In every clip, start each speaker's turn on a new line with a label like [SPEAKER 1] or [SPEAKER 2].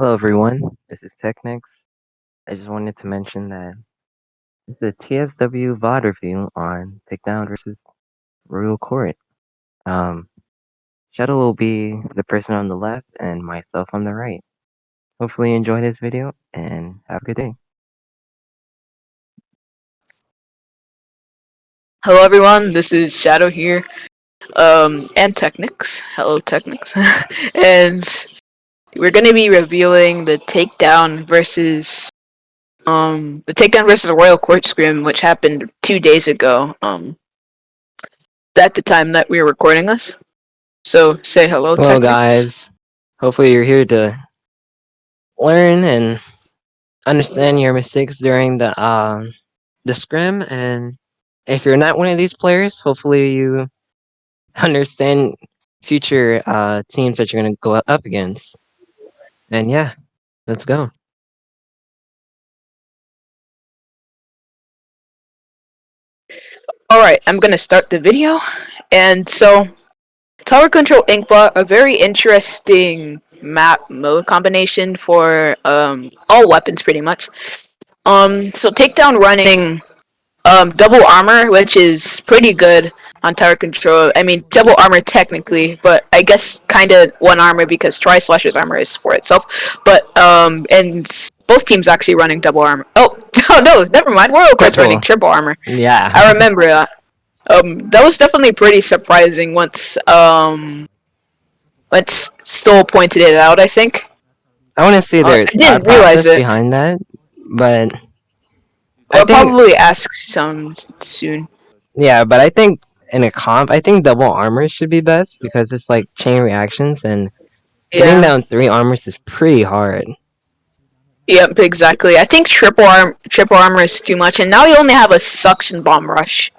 [SPEAKER 1] Hello everyone, this is Teknix. I just wanted to mention that it's a TSW VOD review on Takedown versus Royal Court. Um, Shadow will be the person on the left and myself on the right. Hopefully you enjoy this video and have a good day.
[SPEAKER 2] Hello everyone, this is Shadow here, and Teknix. Hello Teknix. And we're gonna be revealing the takedown versus the Royal Court Scrim, which happened 2 days ago. At the time that we were recording this. So say hello,
[SPEAKER 3] Hello
[SPEAKER 2] Teknix.
[SPEAKER 3] guys, hopefully you're here to learn and understand your mistakes during the scrim, and if you're not one of these players, hopefully you understand future teams that you're gonna go up against. And yeah, let's go.
[SPEAKER 2] Alright, I'm gonna start the video. And so Tower Control Inkbot, a very interesting map mode combination for all weapons pretty much. So takedown running double armor, which is pretty good on tower control. I mean, double armor technically, but I guess kind of one armor because Tri-Slasher's armor is for itself. But and both teams actually running double armor. Oh, oh no, never mind. Royal Court's running
[SPEAKER 3] Triple.
[SPEAKER 2] triple armor.
[SPEAKER 3] Yeah.
[SPEAKER 2] I remember that. That was definitely pretty surprising once Stoll pointed it out. I think.
[SPEAKER 3] I want to see
[SPEAKER 2] I
[SPEAKER 3] their
[SPEAKER 2] didn't
[SPEAKER 3] thought
[SPEAKER 2] realize
[SPEAKER 3] process
[SPEAKER 2] it.
[SPEAKER 3] behind that, but I
[SPEAKER 2] I'll
[SPEAKER 3] think
[SPEAKER 2] probably ask some soon.
[SPEAKER 3] yeah, but I think in a comp, I think double armor should be best because it's like chain reactions, and getting
[SPEAKER 2] Yeah.
[SPEAKER 3] down 3 armors is pretty hard.
[SPEAKER 2] Yep, exactly. I think triple armor is too much, and now you only have a suction bomb rush.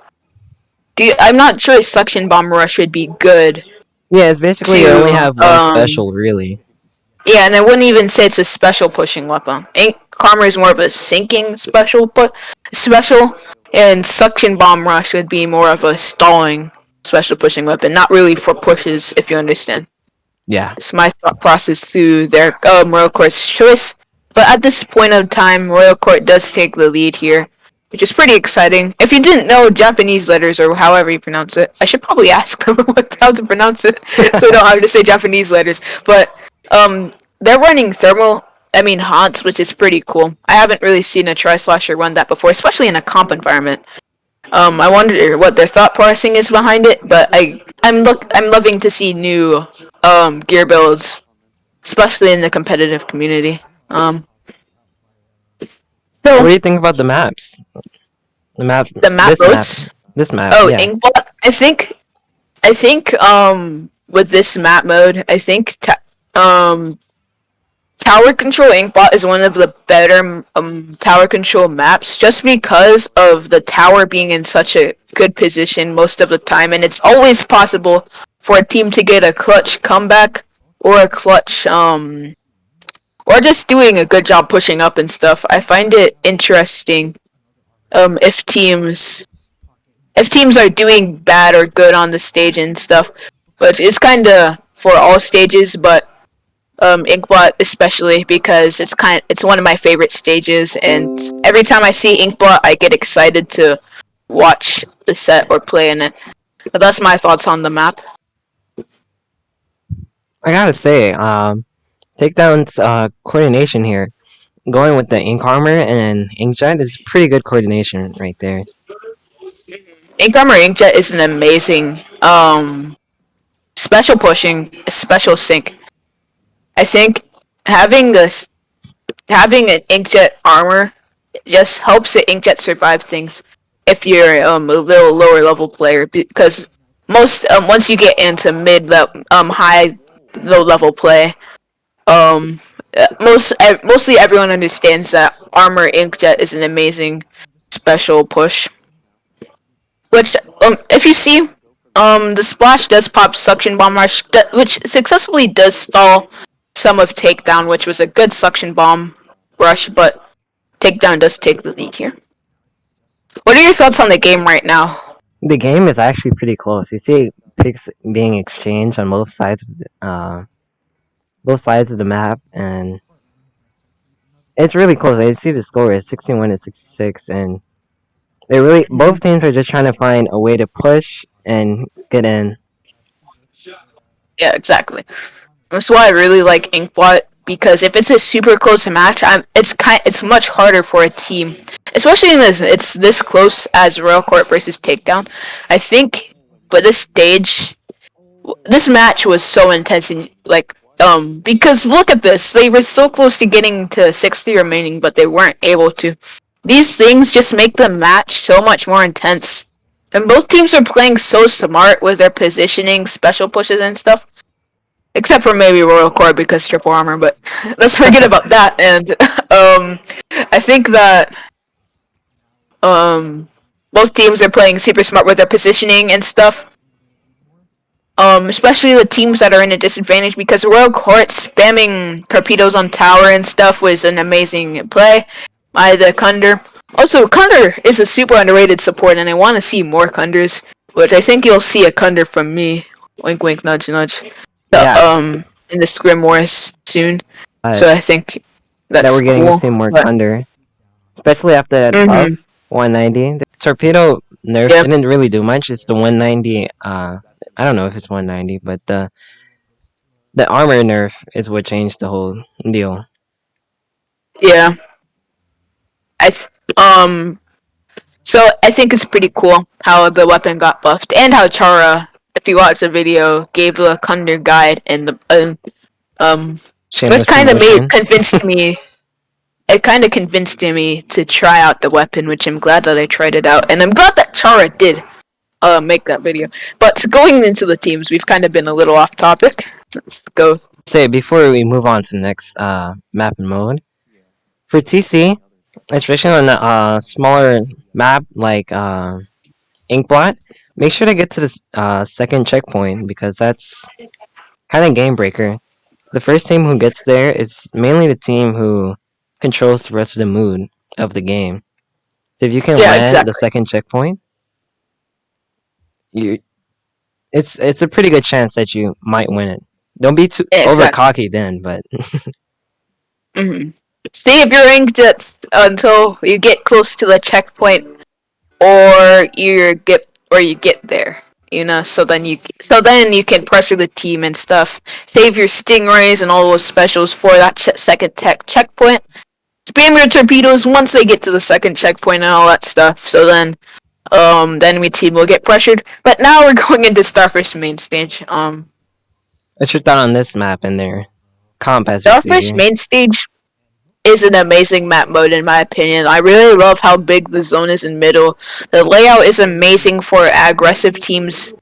[SPEAKER 2] I'm not sure a suction bomb rush would be good
[SPEAKER 3] Yeah, it's basically you only
[SPEAKER 2] to
[SPEAKER 3] have one special, really.
[SPEAKER 2] yeah, and I wouldn't even say it's a special pushing weapon. Ink armor is more of a sinking special, and suction bomb rush would be more of a stalling special pushing weapon, not really for pushes, if you understand.
[SPEAKER 3] Yeah.
[SPEAKER 2] It's my thought process through their Royal Court's choice. But at this point of time, Royal Court does take the lead here, which is pretty exciting. If you didn't know Japanese letters or however you pronounce it, I should probably ask them how to pronounce it so I don't have to say Japanese letters. But they're running Haunts, which is pretty cool. I haven't really seen a Tri-Slasher run that before, especially in a comp environment. I wonder what their thought processing is behind it, but I'm loving to see new gear builds, especially in the competitive community.
[SPEAKER 3] So what
[SPEAKER 2] So
[SPEAKER 3] do you think about the maps? The map,
[SPEAKER 2] the map
[SPEAKER 3] this map,
[SPEAKER 2] modes.
[SPEAKER 3] this map,
[SPEAKER 2] Oh,
[SPEAKER 3] yeah.
[SPEAKER 2] Inkbot. I think with this map mode, I think Tower Control Inkbot is one of the better tower control maps just because of the tower being in such a good position most of the time, and it's always possible for a team to get a clutch comeback or a clutch or just doing a good job pushing up and stuff. I find it interesting if teams are doing bad or good on the stage and stuff, but it's kind of for all stages, but Inkbot especially because it's one of my favorite stages, and every time I see Inkbot, I get excited to watch the set or play in it. But that's my thoughts on the map.
[SPEAKER 3] I gotta say, Takedown's coordination here, going with the ink armor and inkjet is pretty good coordination right there.
[SPEAKER 2] Ink Armor Inkjet is an amazing special pushing, special sync. I think having this having an inkjet armor just helps the inkjet survive things if you're a little lower level player, because most once you get into high low level play, mostly everyone understands that armor inkjet is an amazing special push. Which if you see, the splash does pop suction bomb rush, which successfully does stall some of takedown, which was a good suction bomb rush, but takedown does take the lead here. What are your thoughts on the game right now?
[SPEAKER 3] The game is actually pretty close. You see picks being exchanged on both sides of the map, and it's really close. I see the score is 61-66, and they really both teams are just trying to find a way to push and get in.
[SPEAKER 2] Yeah, exactly. That's why I really like Inkblot because if it's a super close match, it's much harder for a team, especially in this it's this close as Royal Court versus Takedown. I think, but this match was so intense and because look at this, they were so close to getting to 60 remaining, but they weren't able to. These things just make the match so much more intense. And both teams are playing so smart with their positioning, special pushes and stuff. Except for maybe Royal Core because triple armor, but let's forget about that. And I think that um, both teams are playing super smart with their positioning and stuff. Especially the teams that are in a disadvantage because Royal Court spamming torpedoes on tower and stuff was an amazing play by the Kunder. Also, Kunder is a super underrated support, and I want to see more Kunders, which I think you'll see a Kunder from me. Wink, wink, nudge, nudge.
[SPEAKER 3] Yeah,
[SPEAKER 2] In the Scrim Wars soon.
[SPEAKER 3] uh,
[SPEAKER 2] So I think
[SPEAKER 3] that
[SPEAKER 2] that's
[SPEAKER 3] we're getting to
[SPEAKER 2] cool.
[SPEAKER 3] see more
[SPEAKER 2] But,
[SPEAKER 3] Thunder, especially after that
[SPEAKER 2] mm-hmm,
[SPEAKER 3] buff 190. The torpedo nerf
[SPEAKER 2] yep,
[SPEAKER 3] didn't really do much. It's the 190. I don't know if it's 190, but the armor nerf is what changed the whole deal.
[SPEAKER 2] yeah. I th- um So I think it's pretty cool how the weapon got buffed and how Chara, if you watch the video, gave the Kunder guide and the which
[SPEAKER 3] Shameless
[SPEAKER 2] kind of made
[SPEAKER 3] promotion.
[SPEAKER 2] convinced me. It kind of convinced me to try out the weapon, which I'm glad that I tried it out, and I'm glad that Chara did make that video. But going into the teams, we've kind of been a little off topic. Let's go.
[SPEAKER 3] Say before we move on to the next map and mode for TC, especially on a smaller map like Inkblot, make sure to get to the second checkpoint because that's kind of game breaker. The first team who gets there is mainly the team who controls the rest of the mood of the game. So if you can
[SPEAKER 2] Yeah,
[SPEAKER 3] land the
[SPEAKER 2] exactly.
[SPEAKER 3] second checkpoint, you it's a pretty good chance that you might win it. Don't be too
[SPEAKER 2] Yeah,
[SPEAKER 3] over
[SPEAKER 2] exactly.
[SPEAKER 3] cocky then, but
[SPEAKER 2] Mm-hmm. See if you're ranked until you get close to the checkpoint or you get there, so then you can pressure the team and stuff, save your stingrays and all those specials for that second checkpoint, spam your torpedoes once they get to the second checkpoint and all that stuff, so then the enemy team will get pressured. But now we're going into Starfish main stage.
[SPEAKER 3] what's your thought on this map and their comp as we see
[SPEAKER 2] Starfish
[SPEAKER 3] here?
[SPEAKER 2] main stage is an amazing map mode in my opinion. I really love how big the zone is in middle. The layout is amazing for aggressive teams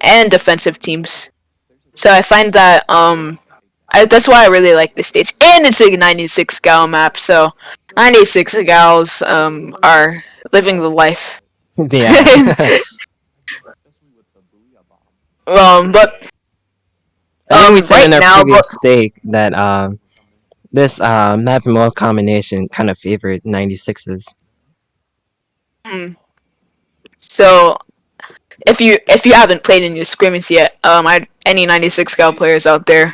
[SPEAKER 2] and defensive teams. So I find that that's why I really like this stage. And it's a 96 gal map, so 96 gals are living the life.
[SPEAKER 3] Yeah.
[SPEAKER 2] But
[SPEAKER 3] I think we said
[SPEAKER 2] right
[SPEAKER 3] in our
[SPEAKER 2] now, but
[SPEAKER 3] previous stake that this map and mode combination kind of favored 96s.
[SPEAKER 2] mm, so if you haven't played in your scrimmage yet, any 96 gal players out there,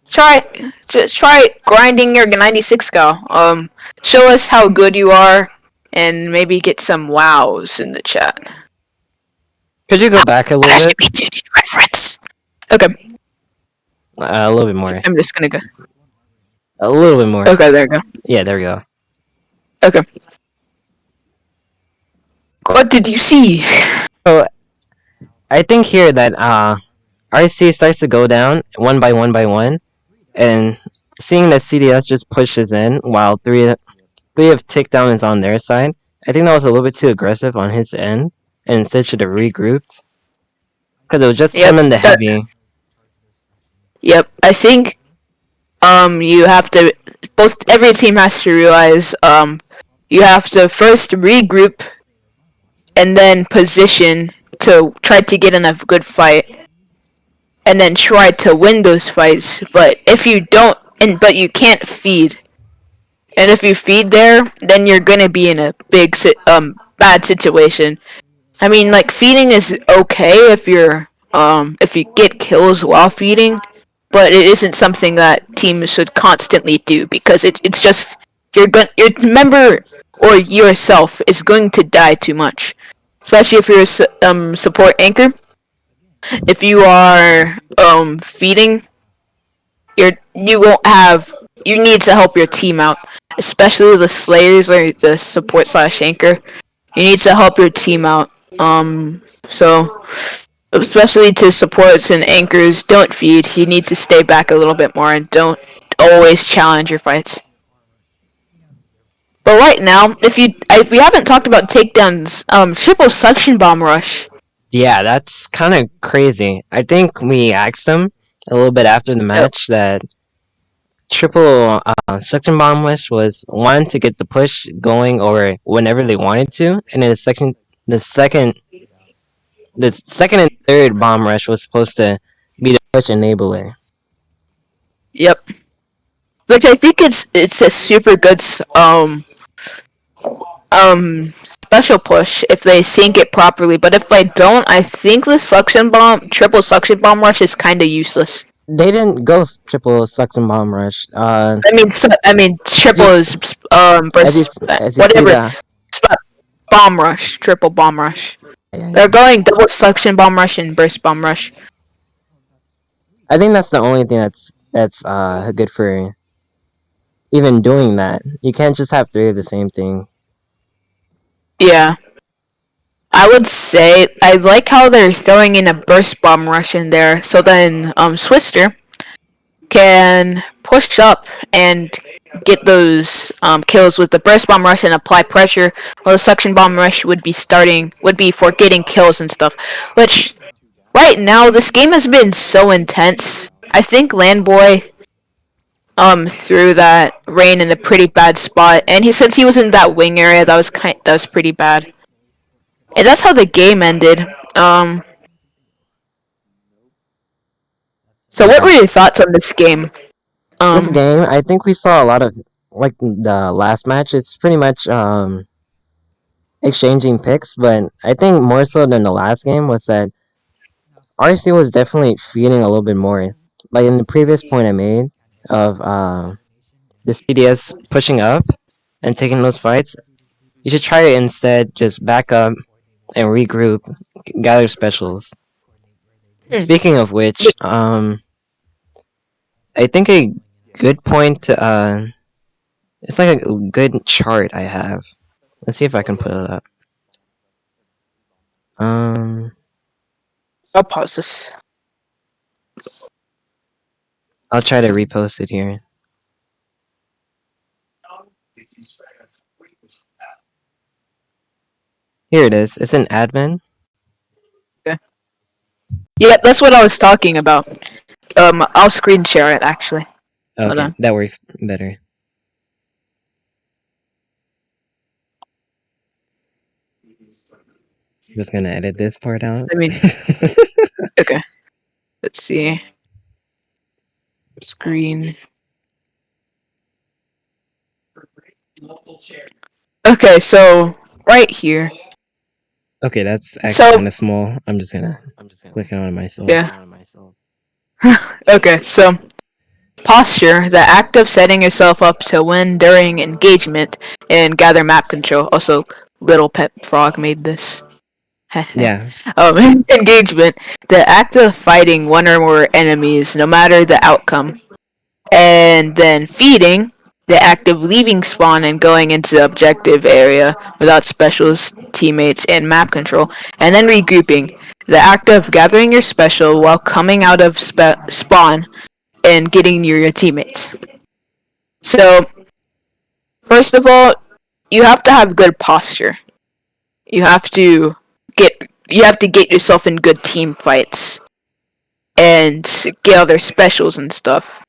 [SPEAKER 2] just try grinding your 96 gal. Show us how good you are, and maybe get some wows in the chat.
[SPEAKER 3] Could you go back a little bit?
[SPEAKER 2] Reference. Okay,
[SPEAKER 3] A little bit more.
[SPEAKER 2] I'm just gonna go.
[SPEAKER 3] A little bit more.
[SPEAKER 2] Okay, there we go.
[SPEAKER 3] Yeah, there we go.
[SPEAKER 2] Okay. What did you see?
[SPEAKER 3] So I think here that RC starts to go down one by one, and seeing that CDS just pushes in while three of Takedown is on their side. I think that was a little bit too aggressive on his end, and instead should have regrouped because it was just him
[SPEAKER 2] Yep.
[SPEAKER 3] and the heavy.
[SPEAKER 2] Yep. I think you have to every team has to realize you have to first regroup and then position to try to get in a good fight and then try to win those fights. But if you don't but you can't feed. And if you feed there, then you're gonna be in a bad situation. I mean, like, feeding is okay if you get kills while feeding, but it isn't something that teams should constantly do because it's just your member or yourself is going to die too much, especially if you're a support anchor. If you are feeding, you won't have. You need to help your team out, especially the slayers or the support slash anchor. You need to help your team out. So especially to supports and anchors, don't feed. You need to stay back a little bit more and don't always challenge your fights. But right now, if we haven't talked about takedowns, triple suction bomb rush.
[SPEAKER 3] Yeah, that's kind of crazy. I think we asked him a little bit after the
[SPEAKER 2] Yep.
[SPEAKER 3] match that triple suction bomb wish was one to get the push going or whenever they wanted to, and then the second, the second and third bomb rush was supposed to be the push enabler.
[SPEAKER 2] Yep. Which I think it's a super good special push if they sync it properly. But if I don't, I think the triple suction bomb rush is kind of useless.
[SPEAKER 3] They didn't go triple suction bomb rush.
[SPEAKER 2] Triple
[SPEAKER 3] Just
[SPEAKER 2] is burst,
[SPEAKER 3] as you see
[SPEAKER 2] whatever.
[SPEAKER 3] the
[SPEAKER 2] Bomb rush, triple bomb rush.
[SPEAKER 3] yeah,
[SPEAKER 2] They're
[SPEAKER 3] yeah.
[SPEAKER 2] going double suction bomb rush and burst bomb rush.
[SPEAKER 3] I think that's the only thing that's good for even doing that. You can't just have three of the same thing.
[SPEAKER 2] Yeah. I would say I like how they're throwing in a burst bomb rush in there, so then Swister can push up and get those kills with the burst bomb rush and apply pressure, while the suction bomb rush would be for getting kills and stuff. Which right now this game has been so intense. I think Landboy threw that rain in a pretty bad spot, and since he was in that wing area, that was pretty bad. And that's how the game ended. So what
[SPEAKER 3] Yeah,
[SPEAKER 2] were your thoughts on this game?
[SPEAKER 3] this
[SPEAKER 2] Um,
[SPEAKER 3] game, I think we saw a lot of like the last match. It's pretty much exchanging picks, but I think more so than the last game was that RC was definitely feeding a little bit more. Like in the previous point I made of the CDS pushing up and taking those fights, you should try to instead just back up and regroup, gather specials.
[SPEAKER 2] hmm,
[SPEAKER 3] Speaking of which, I think a good point to, it's like a good chart I have. Let's see if I can put it up. Um,
[SPEAKER 2] I'll pause this.
[SPEAKER 3] I'll try to repost it here. Here it is. It's an admin.
[SPEAKER 2] Okay. Yeah, that's what I was talking about. I'll screen share it actually. Hold
[SPEAKER 3] Okay,
[SPEAKER 2] on.
[SPEAKER 3] that works better. I'm just gonna edit this part out.
[SPEAKER 2] I mean, okay. Let's see. Screen. Okay, so right here.
[SPEAKER 3] Okay, that's actually
[SPEAKER 2] So
[SPEAKER 3] kind of small. I'm just gonna click on it myself.
[SPEAKER 2] yeah. Okay, so posture, the act of setting yourself up to win during engagement and gather map control. Also, Little Pet Frog made this.
[SPEAKER 3] Yeah,
[SPEAKER 2] Engagement, the act of fighting one or more enemies, no matter the outcome. And then feeding, the act of leaving spawn and going into the objective area without specials, teammates, and map control. And then regrouping, the act of gathering your special while coming out of spawn and getting near your teammates. So, first of all, you have to have good posture. You have to get yourself in good team fights and get other specials and stuff.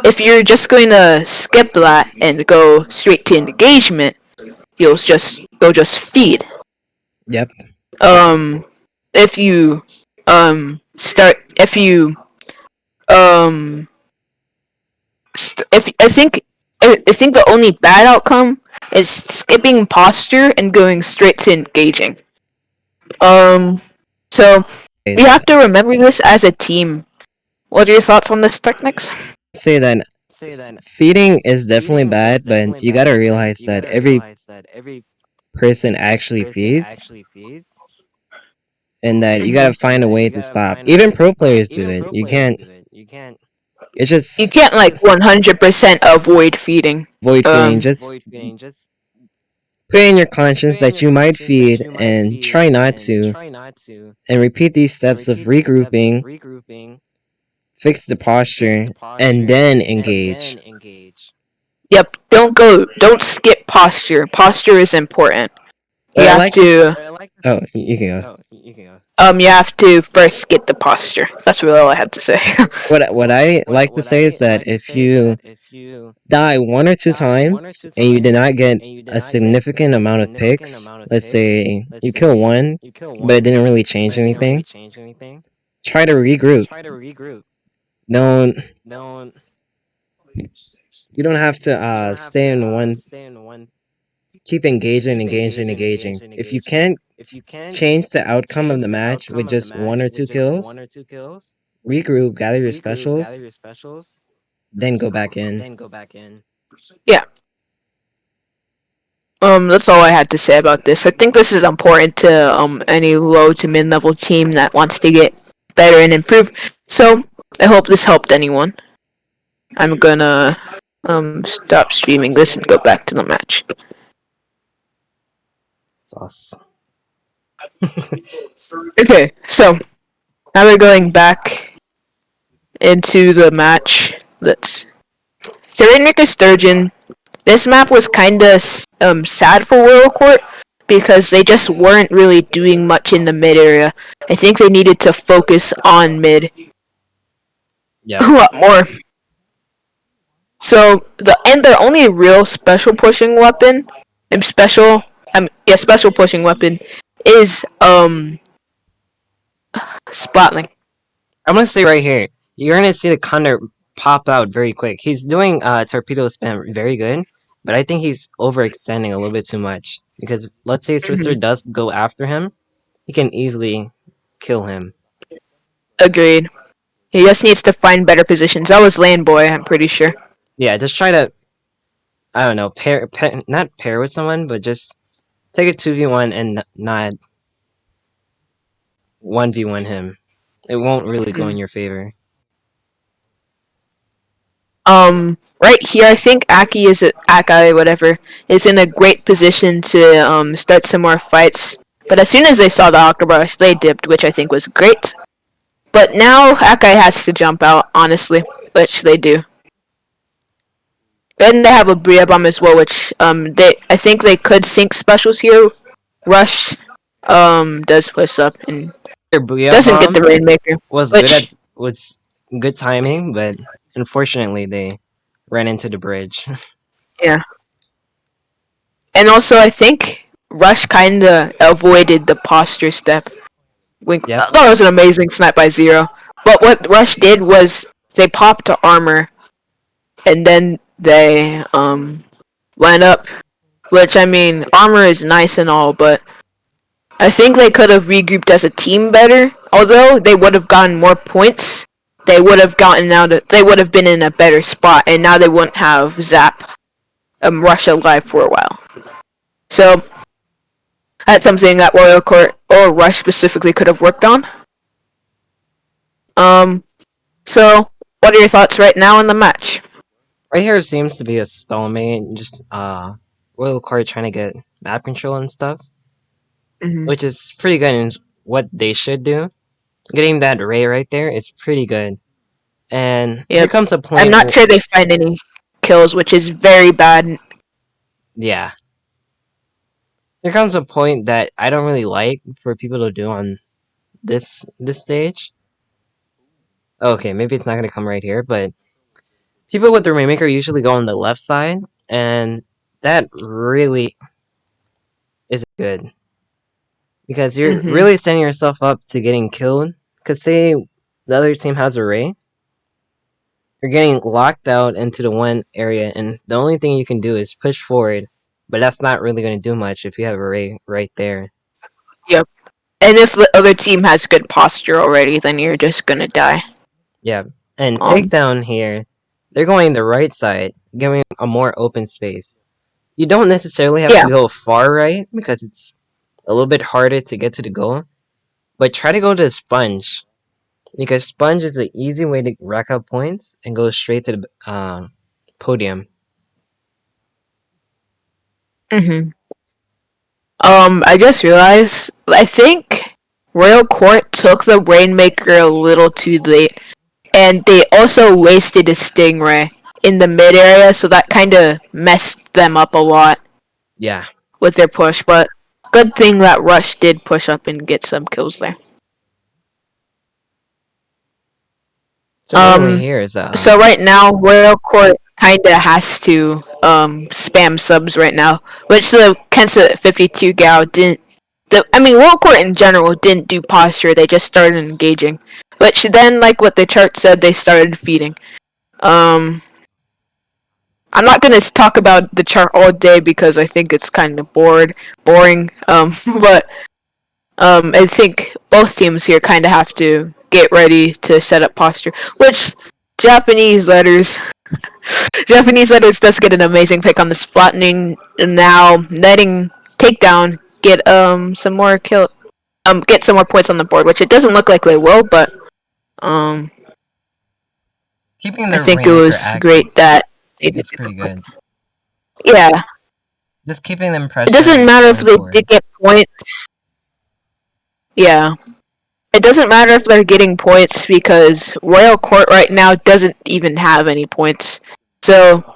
[SPEAKER 2] If you're just going to skip that and go straight to engagement, you'll just feed.
[SPEAKER 3] yep.
[SPEAKER 2] Um, if you start if you um if I think the only bad outcome is skipping posture and going straight to engaging. Um, so we have to remember this as a team. What are your thoughts on this, Teknix?
[SPEAKER 3] Say that feeding is definitely bad, but you gotta realize that every person actually feeds, and that you
[SPEAKER 2] Hmm.
[SPEAKER 3] gotta find a way to stop. Even pro players do it. You can't. It's
[SPEAKER 2] You
[SPEAKER 3] just
[SPEAKER 2] can't like 100% avoid feeding.
[SPEAKER 3] avoid feeding.
[SPEAKER 2] Um,
[SPEAKER 3] Just put in your conscience that you might feed, and try not to, and repeat these steps of regrouping, fix the posture, and then engage.
[SPEAKER 2] yep. Don't skip posture. Posture is important.
[SPEAKER 3] What
[SPEAKER 2] You
[SPEAKER 3] I
[SPEAKER 2] have
[SPEAKER 3] like
[SPEAKER 2] to.
[SPEAKER 3] this. Oh, you can go.
[SPEAKER 2] You have to first get the posture. That's really all I have to say.
[SPEAKER 3] What I like to say is that if you die one or two times and you did not get a significant amount of picks, let's say you kill one, but it didn't really change anything, try to regroup. Don't you don't have to stay in one. Keep engaging, engaging, engaging. If you can't change the outcome of the match with just one or two kills, regroup, gather your specials, then go back in.
[SPEAKER 2] Yeah. That's all I had to say about this. I think this is important to any low to mid level team that wants to get better and improve. So I hope this helped anyone. I'm gonna stop streaming this and go back to the match.
[SPEAKER 3] Sauce.
[SPEAKER 2] Okay, so now we're going back into the match. Let's Rainmaker Sturgeon. This map was kinda sad for Royal Court because they just weren't really doing much in the mid area. I think they needed to focus on mid
[SPEAKER 3] Yep.
[SPEAKER 2] a lot more. So their only real special pushing weapon, special pushing weapon is Splatling.
[SPEAKER 3] I'm gonna say right here, you're gonna see the Condor pop out very quick. He's doing torpedo spam very good, but I think he's overextending a little bit too much. Because let's say Swisser
[SPEAKER 2] Mhm.
[SPEAKER 3] does go after him, he can easily kill him.
[SPEAKER 2] Agreed. He just needs to find better positions. That was Land Boy, I'm pretty sure.
[SPEAKER 3] Yeah, just try to, I don't know, not pair with someone, but just take a 2v1 and not 1v1 him. It won't really go in
[SPEAKER 2] Mhm.
[SPEAKER 3] your favor.
[SPEAKER 2] Right here, I think Akai, whatever, is in a great position to start some more fights. But as soon as they saw the Octobrush, they dipped, which I think was great. But now Akai has to jump out, honestly, which they do. And they have a Bria bomb as well, which I think they could sync specials here. Rush does push up and
[SPEAKER 3] Their Booyah
[SPEAKER 2] doesn't get the
[SPEAKER 3] Bomb
[SPEAKER 2] Rainmaker,
[SPEAKER 3] was good at
[SPEAKER 2] which
[SPEAKER 3] was good timing, but unfortunately they ran into the bridge.
[SPEAKER 2] yeah. And also, I think Rush kind of avoided the posture step.
[SPEAKER 3] Yep.
[SPEAKER 2] I thought it was an amazing snipe by Zero. But what Rush did was they popped to armor, and then they went up. Which, I mean, armor is nice and all, but I think they could have regrouped as a team better. Although they would have gotten more points, they would have gotten out. They would have been in a better spot, and now they wouldn't have Zap Rush alive for a while. So that's something that Royal Court or Rush specifically could have worked on. Um, so what are your thoughts right now in the match?
[SPEAKER 3] Right here seems to be a stalemate, just Royal Court trying to get map control and stuff,
[SPEAKER 2] Mm-hmm.
[SPEAKER 3] which is pretty good and what they should do. Getting that ray right there is pretty good. And here
[SPEAKER 2] Yep.
[SPEAKER 3] comes a
[SPEAKER 2] I'm
[SPEAKER 3] point
[SPEAKER 2] not sure they find any kills, which is very bad.
[SPEAKER 3] yeah. Here comes a point that I don't really like for people to do on this stage. Okay, maybe it's not gonna come right here, but people with the Rainmaker usually go on the left side, and that really isn't good. Because you're
[SPEAKER 2] Mm-hmm.
[SPEAKER 3] really setting yourself up to getting killed. Because say the other team has a ray, you're getting locked out into the one area, and the only thing you can do is push forward. But that's not really going to do much if you have a ray right there.
[SPEAKER 2] Yep. And if the other team has good posture already, then you're just gonna die.
[SPEAKER 3] Yeah, and
[SPEAKER 2] Um.
[SPEAKER 3] Takedown here, they're going the right side, giving a more open space. You don't necessarily have
[SPEAKER 2] Yeah.
[SPEAKER 3] to go far right because it's a little bit harder to get to the goal, but try to go to the sponge because sponge is an easy way to rack up points and go straight to the podium.
[SPEAKER 2] Mhm. I just realized. I think Royal Court took the Rainmaker a little too late, and they also wasted a Stingray in the mid area, so that kind of messed them up a lot
[SPEAKER 3] Yeah,
[SPEAKER 2] with their push. But good thing that Rush did push up and get some kills there.
[SPEAKER 3] so mainly
[SPEAKER 2] Um,
[SPEAKER 3] here is
[SPEAKER 2] so right now Royal Court kind of has to spam subs right now, which the Kensa 52 Gal didn't. I mean, Royal Court in general didn't do posture. They just started engaging, which then, like what the chart said, they started feeding. Um, I'm not gonna talk about the chart all day because I think it's kind of boring. But I think both teams here kind of have to get ready to set up posture, which Japanese letters Japanese letters does get an amazing pick on this flattening now, letting Takedown get some more get some more points on the board, which it doesn't look like they will, but um
[SPEAKER 3] keeping
[SPEAKER 2] I
[SPEAKER 3] the
[SPEAKER 2] think it
[SPEAKER 3] Rainmaker
[SPEAKER 2] was great
[SPEAKER 3] active.
[SPEAKER 2] that they did
[SPEAKER 3] It's
[SPEAKER 2] it.
[SPEAKER 3] pretty good.
[SPEAKER 2] Yeah.
[SPEAKER 3] Just keeping them
[SPEAKER 2] It doesn't
[SPEAKER 3] pressured
[SPEAKER 2] matter if
[SPEAKER 3] going
[SPEAKER 2] they
[SPEAKER 3] forward.
[SPEAKER 2] did get points. Yeah. It doesn't matter if they're getting points because Royal Court right now doesn't even have any points. So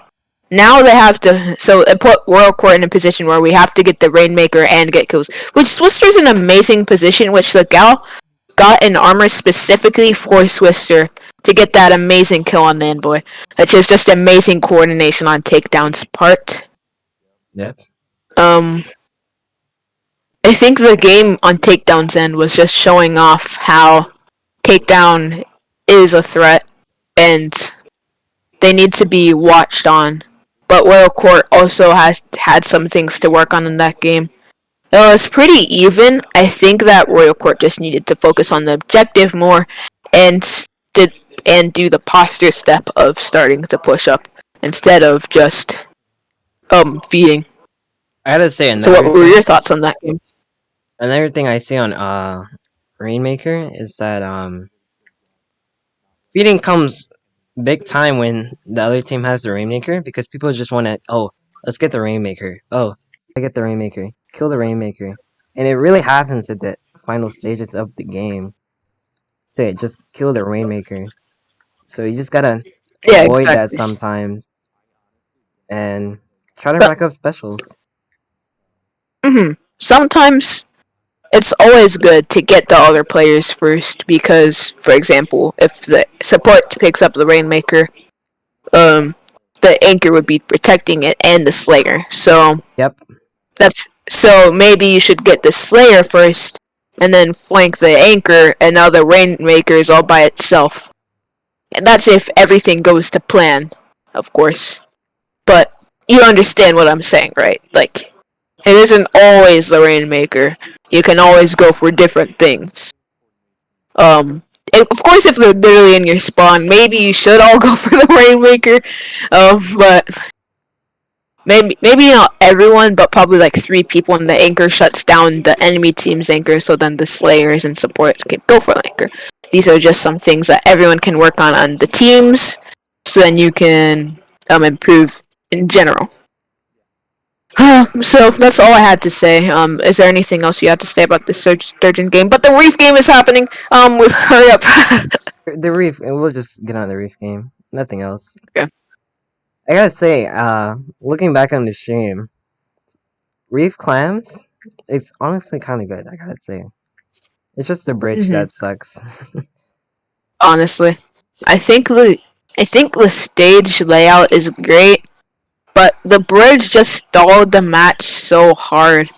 [SPEAKER 2] now they have to. So it put Royal Court in a position where we have to get the Rainmaker and get kills. Which Swister's an amazing position, which the gal got an armor specifically for Swister to get that amazing kill on the envoy. Which is just amazing coordination on Takedown's part.
[SPEAKER 3] Yep.
[SPEAKER 2] Um, I think the game on Takedown's end was just showing off how Takedown is a threat and they need to be watched on. But Royal Court also has had some things to work on in that game. It was pretty even. I think that Royal Court just needed to focus on the objective more and did and do the posture step of starting to push up instead of just feeding.
[SPEAKER 3] I gotta say
[SPEAKER 2] So what were your thoughts on that game?
[SPEAKER 3] another thing I see on Rainmaker is that feeding comes big time when the other team has the Rainmaker because people just want to, oh, let's get the Rainmaker. Oh, I get the Rainmaker. Kill the Rainmaker. And it really happens at the final stages of the game to just kill the Rainmaker. So you just gotta
[SPEAKER 2] Yeah,
[SPEAKER 3] avoid that
[SPEAKER 2] exactly.
[SPEAKER 3] sometimes and try to
[SPEAKER 2] But
[SPEAKER 3] rack up specials.
[SPEAKER 2] sometimes it's always good to get the other players first because, for example, if the support picks up the Rainmaker, um, the anchor would be protecting it and the Slayer. So
[SPEAKER 3] Yep.
[SPEAKER 2] maybe you should get the Slayer first and then flank the anchor, and now the Rainmaker is all by itself. And that's if everything goes to plan, of course. But you understand what I'm saying, right? Like, it isn't always the Rainmaker. You can always go for different things. Of course, if they're literally in your spawn, maybe you should all go for the Rainmaker. But maybe not everyone, but probably like 3 people, and the anchor shuts down the enemy team's anchor, so then the slayers and supports can go for the anchor. These are just some things that everyone can work on the teams, so then you can improve in general. So that's all I had to say. Is there anything else you had to say about this Sturgeon game? But the Reef game is happening. With hurry up.
[SPEAKER 3] The Reef, we'll just get on the Reef game. Nothing else.
[SPEAKER 2] Okay.
[SPEAKER 3] I gotta say, looking back on the stream, Reef Clams, it's honestly kind of good, I gotta say. It's just the bridge
[SPEAKER 2] Hmm.
[SPEAKER 3] that sucks.
[SPEAKER 2] Honestly, I think the stage layout is great, but the bridge just stalled the match so hard.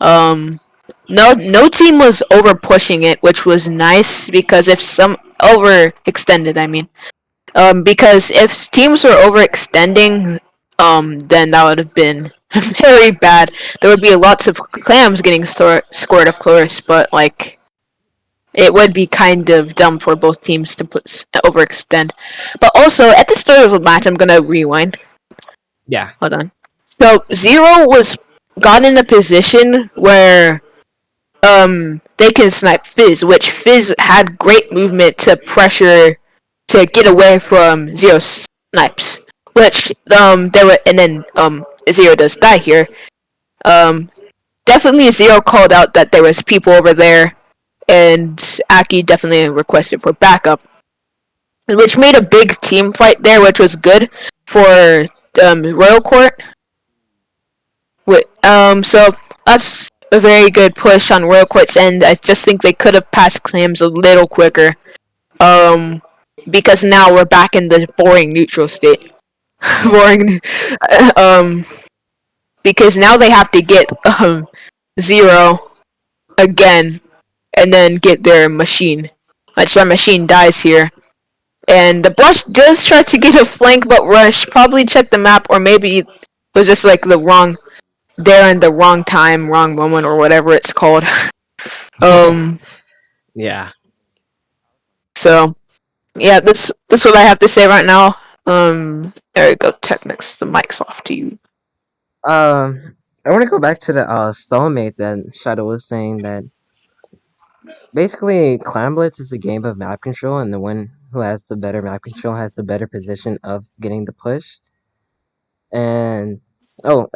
[SPEAKER 2] Um, no team was over pushing it, which was nice because if some overextended, I mean, because if teams were overextending, then that would have been very bad. There would be lots of clams getting scored, of course, but like it would be kind of dumb for both teams to overextend. But also, at the start of the match, I'm gonna rewind.
[SPEAKER 3] Yeah.
[SPEAKER 2] Hold on. So Zero was got in a position where they can snipe Fizz, which Fizz had great movement to pressure to get away from Zero snipes. Which there were, and then Zero does die here. Um Definitely Zero called out that there was people over there, and Aki definitely requested for backup, which made a big team fight there, which was good for Royal Court. So that's a very good push on Royal Court's end. I just think they could have passed claims a little quicker. Um, because now we're back in the boring neutral state. boring. Um, because now they have to get Zero again, and then get their machine. Which their machine dies here. And the Brush does try to get a flank, but Rush probably checked the map, or maybe it was just like the wrong there in the wrong time, wrong moment, or whatever it's called. um.
[SPEAKER 3] Yeah.
[SPEAKER 2] So yeah, that's what I have to say right now. There you go, Teknix. The mic's off to you.
[SPEAKER 3] I want to go back to the stalemate that Shadow was saying that basically Clan Blitz is a game of map control, and the one who has the better map control has the better position of getting the push. And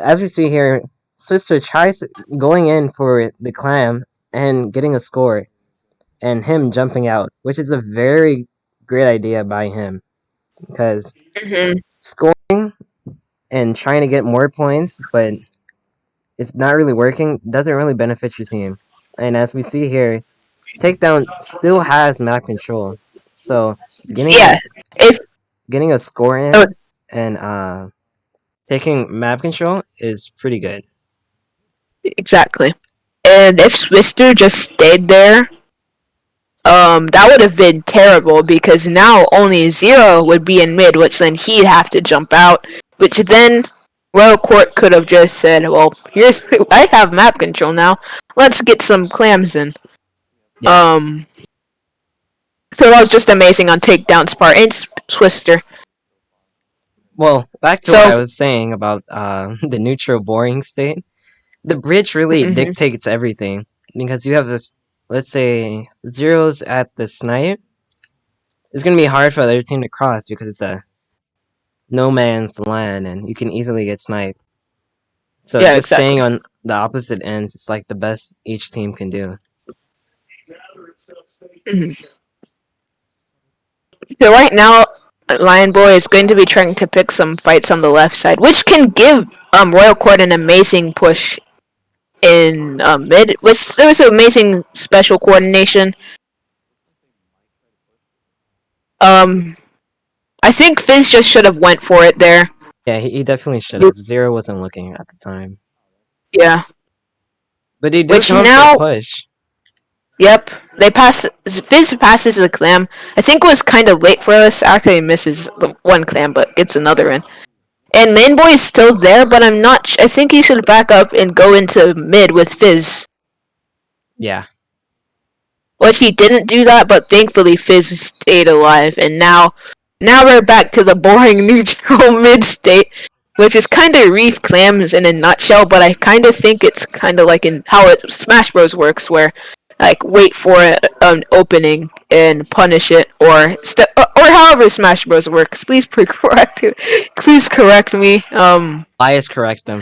[SPEAKER 3] as we see here, Sister tries going in for the clam and getting a score, and him jumping out, which is a very great idea by him because
[SPEAKER 2] Mm-hmm.
[SPEAKER 3] scoring and trying to get more points, but it's not really working, doesn't really benefit your team. And as we see here, Takedown still has map control, so getting
[SPEAKER 2] Yeah,
[SPEAKER 3] a
[SPEAKER 2] if
[SPEAKER 3] getting a score
[SPEAKER 2] oh,
[SPEAKER 3] in and taking map control is pretty good.
[SPEAKER 2] exactly, and if Swister just stayed there, that would have been terrible because now only Zero would be in mid, which then he'd have to jump out, which then Royal Court could have just said, "Well, here's I have map control now. Let's get some clams in."
[SPEAKER 3] Yeah.
[SPEAKER 2] Um, so that was just amazing on Takedown's part and Swister.
[SPEAKER 3] Well, back to what
[SPEAKER 2] So,
[SPEAKER 3] I was saying about the neutral boring state. The bridge really
[SPEAKER 2] mhm.
[SPEAKER 3] dictates everything because you have this, let's say, zeros at the snipe. It's gonna be hard for the other team to cross because it's a no man's land and you can easily get sniped. So
[SPEAKER 2] Yeah,
[SPEAKER 3] just staying
[SPEAKER 2] exactly.
[SPEAKER 3] on the opposite ends is like the best each team can do.
[SPEAKER 2] Mhm. So right now, Lion Boy is going to be trying to pick some fights on the left side, which can give Royal Court an amazing push in mid. Which there was amazing special coordination. Um, I think Fizz just should have went for it there.
[SPEAKER 3] Yeah, he definitely should have. Zero wasn't looking at the time.
[SPEAKER 2] Yeah.
[SPEAKER 3] But he did
[SPEAKER 2] Which
[SPEAKER 3] come up for a
[SPEAKER 2] now,
[SPEAKER 3] push.
[SPEAKER 2] yep, they pass. Fizz passes the clam. I think it was kind of late for us. Actually, misses the one clam, but gets another in. And Mainboy is still there, but I'm not. I think he should back up and go into mid with Fizz.
[SPEAKER 3] Yeah.
[SPEAKER 2] Which he didn't do that, but thankfully Fizz stayed alive, and now we're back to the boring neutral mid state, which is kind of Reef Clams in a nutshell. But I kind of think it's kind of like in how Smash Bros works, where like wait for an opening and punish it, or however Smash Bros works. Please correct me.
[SPEAKER 3] Elias, correct them.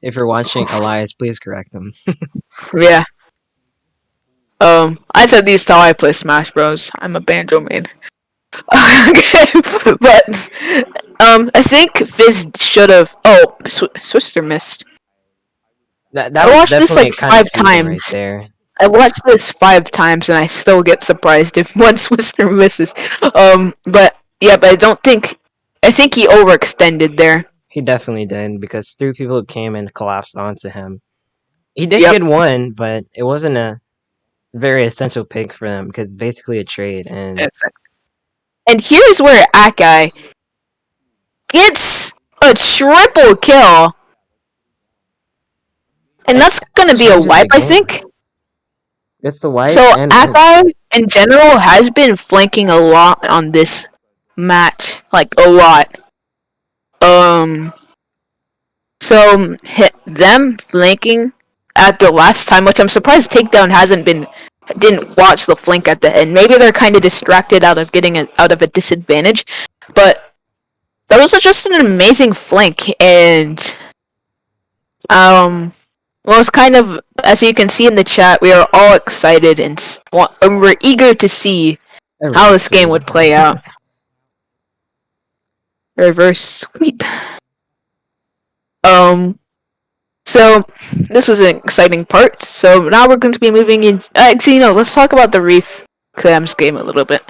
[SPEAKER 3] If you're watching, Elias, please correct them.
[SPEAKER 2] Yeah. I said these how I play Smash Bros. I'm a banjo main. But I think Fizz should have. Oh, Swister missed.
[SPEAKER 3] That
[SPEAKER 2] I
[SPEAKER 3] was
[SPEAKER 2] watched this
[SPEAKER 3] definitely
[SPEAKER 2] like
[SPEAKER 3] kind of
[SPEAKER 2] five
[SPEAKER 3] cheating right
[SPEAKER 2] times.
[SPEAKER 3] there.
[SPEAKER 2] I watched this 5 times, and I still get surprised if one Swister misses. But yeah, but I don't think. I think he overextended there.
[SPEAKER 3] He definitely did because three people came and collapsed onto him. He did
[SPEAKER 2] Yep.
[SPEAKER 3] get one, but it wasn't a very essential pick for them because it's basically a trade. And
[SPEAKER 2] And here's where Akai gets a triple kill, and that's gonna be a
[SPEAKER 3] changes
[SPEAKER 2] wipe,
[SPEAKER 3] the
[SPEAKER 2] I
[SPEAKER 3] game.
[SPEAKER 2] think.
[SPEAKER 3] It's the white
[SPEAKER 2] So
[SPEAKER 3] and red.
[SPEAKER 2] Ally in general has been flanking a lot on this match, like a lot. Um, so them flanking at the last time, which I'm surprised Takedown didn't watch the flank at the end. Maybe they're kind of distracted out of getting out of a disadvantage, but that was just an amazing flank, and well, it's kind of, as you can see in the chat, we are all excited and we're eager to see how
[SPEAKER 3] Reverse
[SPEAKER 2] this game
[SPEAKER 3] sweep.
[SPEAKER 2] would play out. Reverse sweep. Um, so this was an exciting part. So now we're going to be moving in. Actually, no, let's talk about the Reef Clams game a little bit.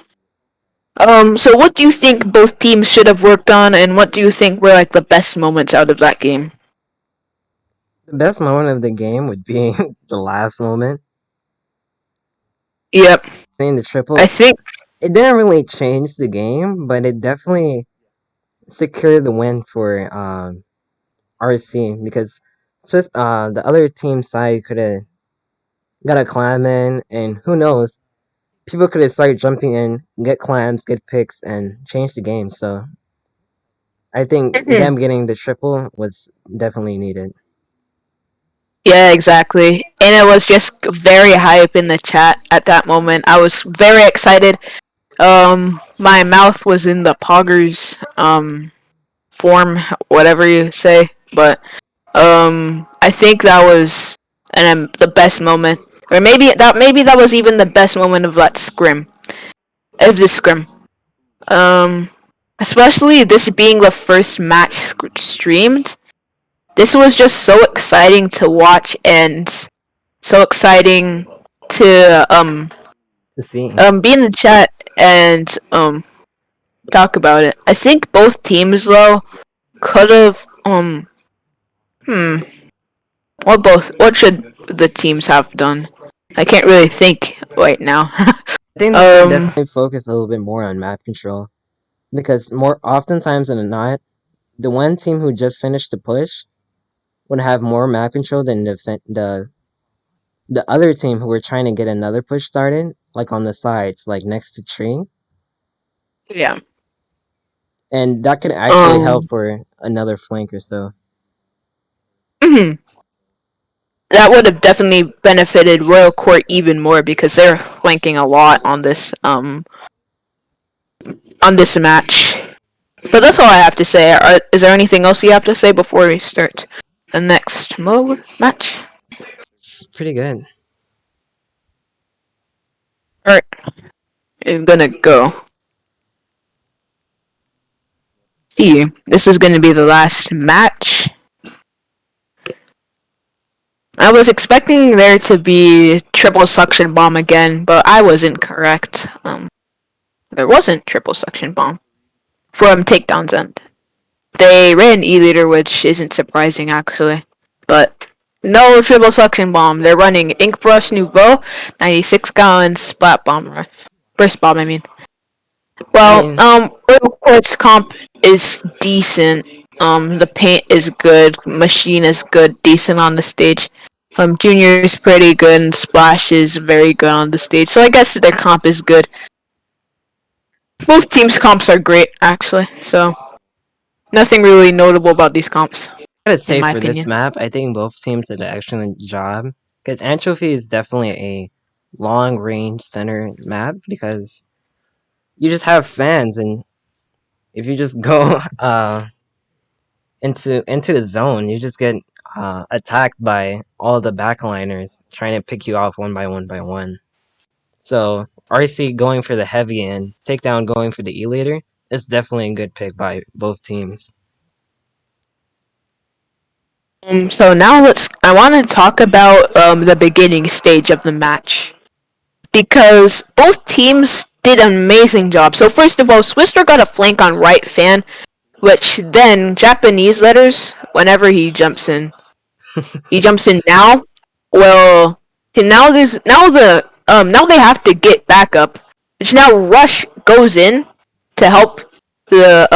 [SPEAKER 2] So what do you think both teams should have worked on, and what do you think were like the best moments out of that game?
[SPEAKER 3] The best moment of the game would be the last moment.
[SPEAKER 2] Yep,
[SPEAKER 3] In the triple,
[SPEAKER 2] I think.
[SPEAKER 3] it didn't really change the game, but it definitely secured the win for RC because Swiss, the other team side could have got a clam in, and who knows, people could have started jumping in, get clams, get picks, and change the game. So I think
[SPEAKER 2] Mhm.
[SPEAKER 3] them getting the triple was definitely needed.
[SPEAKER 2] Yeah, exactly. And it was just very hype in the chat at that moment. I was very excited. My mouth was in the poggers form, whatever you say, but I think that was the best moment, or maybe that was even the best moment of that scrim. Um, Especially this being the first match streamed. This was just so exciting to watch and so exciting to
[SPEAKER 3] To see.
[SPEAKER 2] be in the chat and talk about it. I think both teams though could have hmm what should the teams have done? I can't really think right now.
[SPEAKER 3] I think they should
[SPEAKER 2] um
[SPEAKER 3] definitely focus a little bit more on map control because more oftentimes than not, the one team who just finished the push would have more map control than the other team who were trying to get another push started, like on the sides, like next to tree,
[SPEAKER 2] yeah.
[SPEAKER 3] and that could actually help
[SPEAKER 2] Um
[SPEAKER 3] for another flank or so.
[SPEAKER 2] mhm. That would have definitely benefited Royal Court even more because they're flanking a lot on this match. But that's all I have to say. Is there anything else you have to say before we start the next match?
[SPEAKER 3] It's pretty good.
[SPEAKER 2] Alright, I'm gonna go. See, this is gonna be the last match. I was expecting there to be triple suction bomb again, but I wasn't correct. There wasn't triple suction bomb from Takedown's end. They ran E-Leader, which isn't surprising actually. But no triple suction bomb. They're running Ink Brush Nouveau, 96 gallons, Splat Bomb, Burst Bomb, I mean.
[SPEAKER 3] I
[SPEAKER 2] Well,
[SPEAKER 3] mean,
[SPEAKER 2] Royal Quartz comp is decent. The paint is good, machine is good, decent on the stage. Junior is pretty good, and Splash is very good on the stage. So I guess their comp is good. Both teams' comps are great, actually. So nothing really notable about these comps,
[SPEAKER 3] I gotta
[SPEAKER 2] in
[SPEAKER 3] say
[SPEAKER 2] my
[SPEAKER 3] for this
[SPEAKER 2] opinion.
[SPEAKER 3] map, I think both teams did an excellent job because Anchovy is definitely a long range center map because you just have fans, and if you just go into the zone, you just get attacked by all the backliners trying to pick you off one by one by one. So RC going for the heavy and Takedown going for the E-Leader is definitely a good pick by both teams.
[SPEAKER 2] So now I want to talk about the beginning stage of the match because both teams did an amazing job. So first of all, Swister got a flank on right fan, which then Japanese letters whenever he jumps in now. Well, now they have to get back up, which now Rush goes in to help the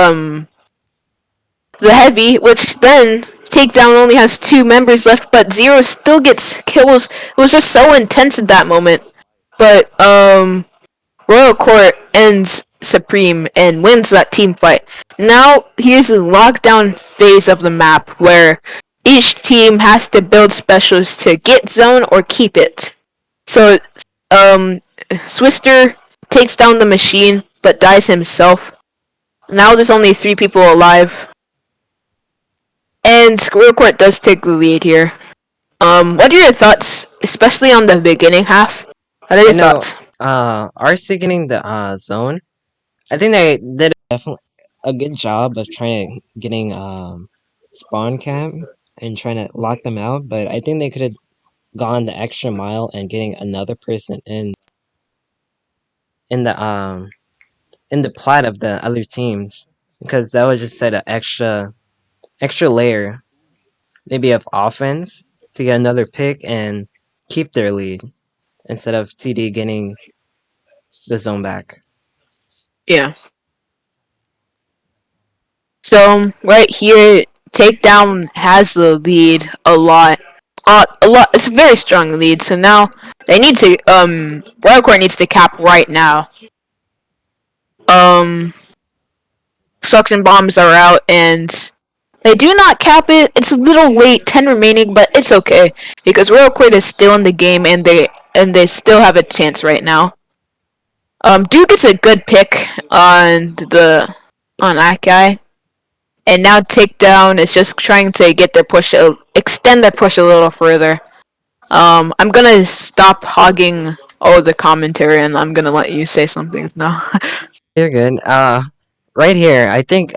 [SPEAKER 2] the heavy, which then Takedown only has 2 members left, but Zero still gets kills. It was just so intense at that moment. But Royal Court ends Supreme and wins that team fight. Now here's the lockdown phase of the map where each team has to build specials to get zone or keep it. So Swister takes down the machine but dies himself. Now there's only 3 people alive. And Royal Court does take the lead here. What are your thoughts, especially on the beginning half? What are
[SPEAKER 3] I
[SPEAKER 2] your
[SPEAKER 3] know
[SPEAKER 2] thoughts?
[SPEAKER 3] RC getting the zone. I think they did definitely a good job of trying to getting spawn camp and trying to lock them out, but I think they could have gone the extra mile and getting another person in the plat of the other teams, because that would just set an extra layer maybe of offense to get another pick and keep their lead instead of TD getting the zone back.
[SPEAKER 2] Yeah. So right here, Takedown has the lead a lot. A lot. It's a very strong lead. So now they need to. Royal Court needs to cap right now. Um, Suction bombs are out, and they do not cap it. It's a little late, 10 remaining, but it's okay because Royal Court is still in the game, and they still have a chance right now. Duke gets a good pick on that guy. And now Takedown is just trying to get their extend their push a little further. I'm gonna stop hogging all the commentary, and I'm gonna let you say something now.
[SPEAKER 3] You're good. Right here, I think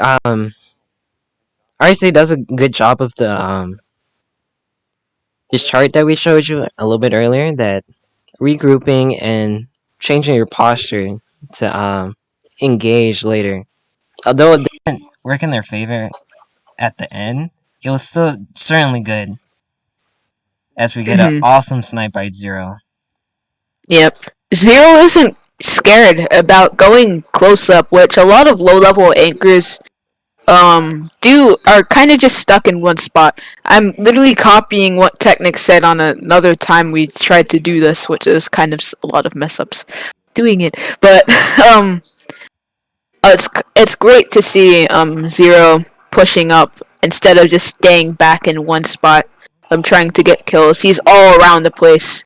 [SPEAKER 3] RC does a good job of the this chart that we showed you a little bit earlier, that regrouping and changing your posture to engage later. Although it didn't work in their favor at the end, it was still certainly good as we get an
[SPEAKER 2] hmm
[SPEAKER 3] awesome snipe by Zero.
[SPEAKER 2] Yep. Zero isn't scared about going close up, which a lot of low level anchors do are kind of just stuck in one spot. I'm literally copying what Teknix said on another time we tried to do this, which is kind of a lot of mess ups doing it. But it's great to see Zero pushing up instead of just staying back in one spot. Trying to get kills. He's all around the place,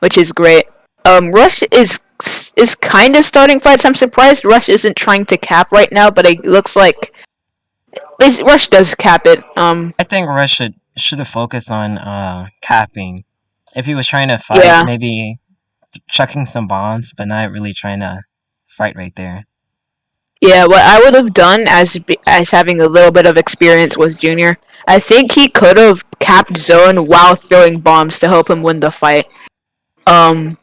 [SPEAKER 2] which is great. Rush is kind of starting fights. I'm surprised Rush isn't trying to cap right now, but it looks like Rush does cap it.
[SPEAKER 3] I think Rush should have focused on capping. If he was trying to fight,
[SPEAKER 2] Yeah,
[SPEAKER 3] maybe chucking some bombs, but not really trying to fight right there.
[SPEAKER 2] yeah. What I would have done as having a little bit of experience with Junior, I think he could have capped zone while throwing bombs to help him win the fight. Um,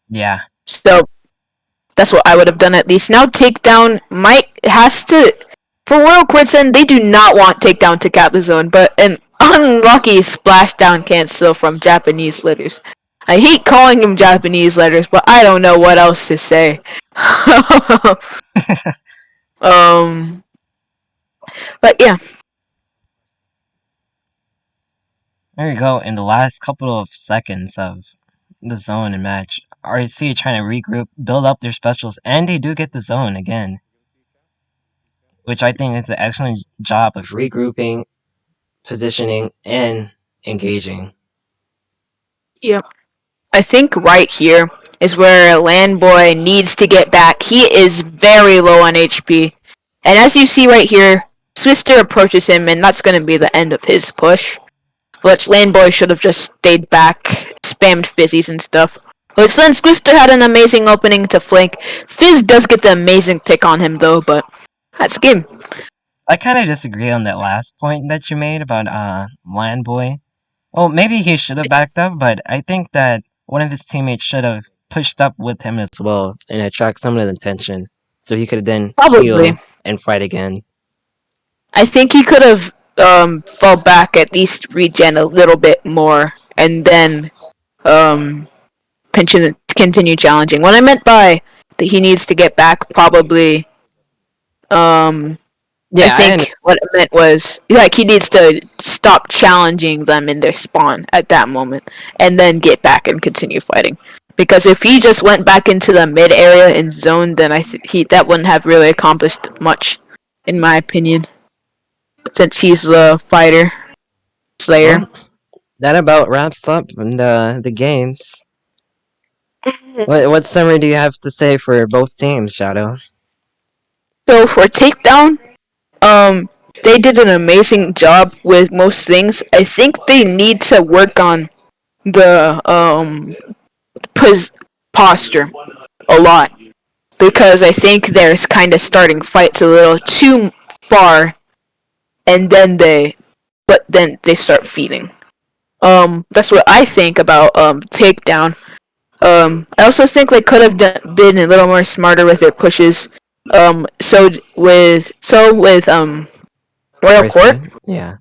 [SPEAKER 3] Yeah.
[SPEAKER 2] so that's what I would have done at least. Now Takedown might has to for Royal Quitson, they do not want Takedown to cap the zone, but an unlucky splashdown cancel from Japanese letters. I hate calling him Japanese letters, but I don't know what else to say. um, but yeah,
[SPEAKER 3] There you go. In the last couple of seconds of the zone and match, RC trying to regroup, build up their specials, and they do get the zone again, which I think is an excellent job of regrouping, positioning, and engaging.
[SPEAKER 2] yep. I think right here is where Landboy needs to get back. He is very low on HP, and as you see right here, Swister approaches him, and that's going to be the end of his push. Which Landboy should have just stayed back, spammed fizzies and stuff. Which then Squister had an amazing opening to flank. Fizz does get the amazing pick on him though, but that's game.
[SPEAKER 3] I kind of disagree on that last point that you made about Landboy. Well, maybe he should have backed up, but I think that one of his teammates should have pushed up with him as well and attract some of the attention, so he could then
[SPEAKER 2] Probably.
[SPEAKER 3] heal and fight again.
[SPEAKER 2] I think he could have fall back, at least regen a little bit more, and then um continue challenging. What I meant by that he needs to get back probably um
[SPEAKER 3] Yeah,
[SPEAKER 2] I think what it meant was like he needs to stop challenging them in their spawn at that moment and then get back and continue fighting. Because if he just went back into the mid area and zone, then he that wouldn't have really accomplished much, in my opinion. Since he's the fighter slayer.
[SPEAKER 3] well, that about wraps up the games. What summary do you have to say for both teams, Shadow?
[SPEAKER 2] So for takedown, um, they did an amazing job with most things. I think they need to work on the posture a lot because I think they're kind of starting fights a little too far, and then they start feeding. That's what I think about takedown. I also think they could have been a little more smarter with their pushes. So with Royal Court,
[SPEAKER 3] RC? Yeah.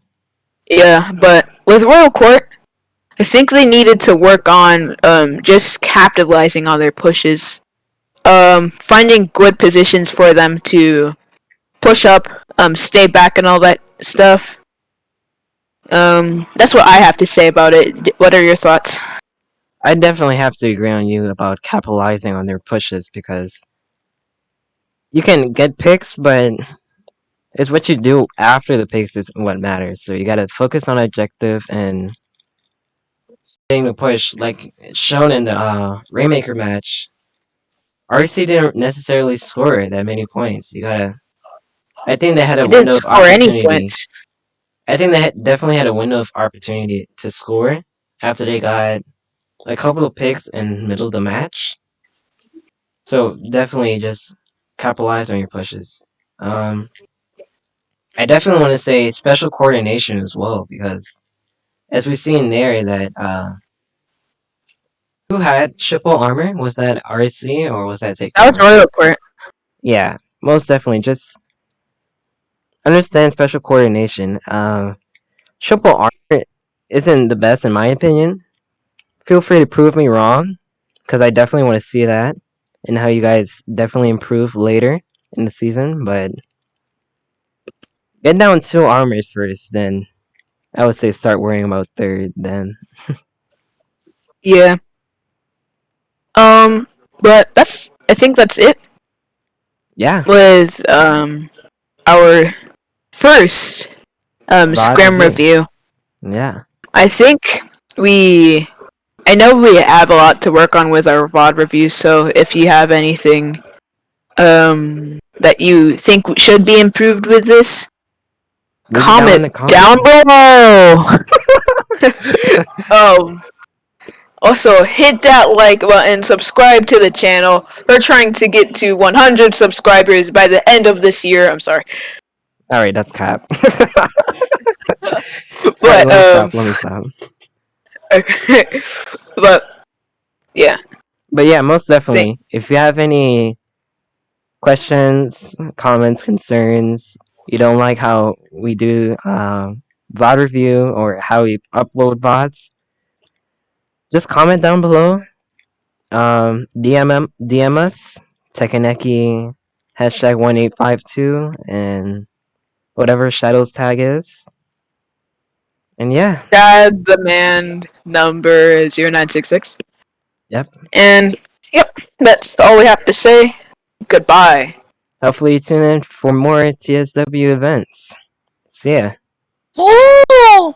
[SPEAKER 2] yeah, but with Royal Court, I think they needed to work on just capitalizing on their pushes, finding good positions for them to push up, stay back, and all that stuff. That's what I have to say about it. What are your thoughts?
[SPEAKER 3] I definitely have to agree on you about capitalizing on their pushes because you can get picks, but it's what you do after the picks is what matters. So you gotta focus on objective and getting the push. Like shown in the Rainmaker match, RC didn't necessarily score that many points. You gotta. I think they had a
[SPEAKER 2] They didn't
[SPEAKER 3] window of
[SPEAKER 2] score any
[SPEAKER 3] opportunity.
[SPEAKER 2] points.
[SPEAKER 3] I think they definitely had a window of opportunity to score after they got a couple of picks in the middle of the match. So definitely just capitalize on your pushes. I definitely want to say special coordination as well because as we see in there that who had triple armor? Was that RC or was that
[SPEAKER 2] That was
[SPEAKER 3] Takedown?
[SPEAKER 2] Royal Court.
[SPEAKER 3] Yeah, most definitely. Just understand special coordination. Triple armor isn't the best in my opinion. Feel free to prove me wrong because I definitely want to see that and how you guys definitely improve later in the season. But get down two armors first, then I would say start worrying about third. Then
[SPEAKER 2] Yeah. But I think that's it
[SPEAKER 3] yeah,
[SPEAKER 2] with our first
[SPEAKER 3] VOD
[SPEAKER 2] Scrim
[SPEAKER 3] review.
[SPEAKER 2] review.
[SPEAKER 3] Yeah.
[SPEAKER 2] I think I know we have a lot to work on with our VOD reviews, so if you have anything that you think should be improved with this,
[SPEAKER 3] Leave it down in
[SPEAKER 2] comment
[SPEAKER 3] the
[SPEAKER 2] down
[SPEAKER 3] comments.
[SPEAKER 2] below. um Also, hit that like button, subscribe to the channel. We're trying to get to 100 subscribers by the end of this year. I'm sorry.
[SPEAKER 3] Alright, that's cap. Alright,
[SPEAKER 2] But,
[SPEAKER 3] let me stop. Let me stop.
[SPEAKER 2] but, yeah.
[SPEAKER 3] But yeah, most
[SPEAKER 2] Th-
[SPEAKER 3] definitely. If you have any questions, comments, concerns, you don't like how we do VOD review or how we upload VODs, just comment down below. DM us, Tekaneki hashtag 1852 and whatever Shadow's tag is. And yeah,
[SPEAKER 2] Dad, the man, number 0966.
[SPEAKER 3] yep.
[SPEAKER 2] And, yep, that's all we have to say. Goodbye.
[SPEAKER 3] Hopefully you tune in for more TSW events. See ya.
[SPEAKER 2] Oh!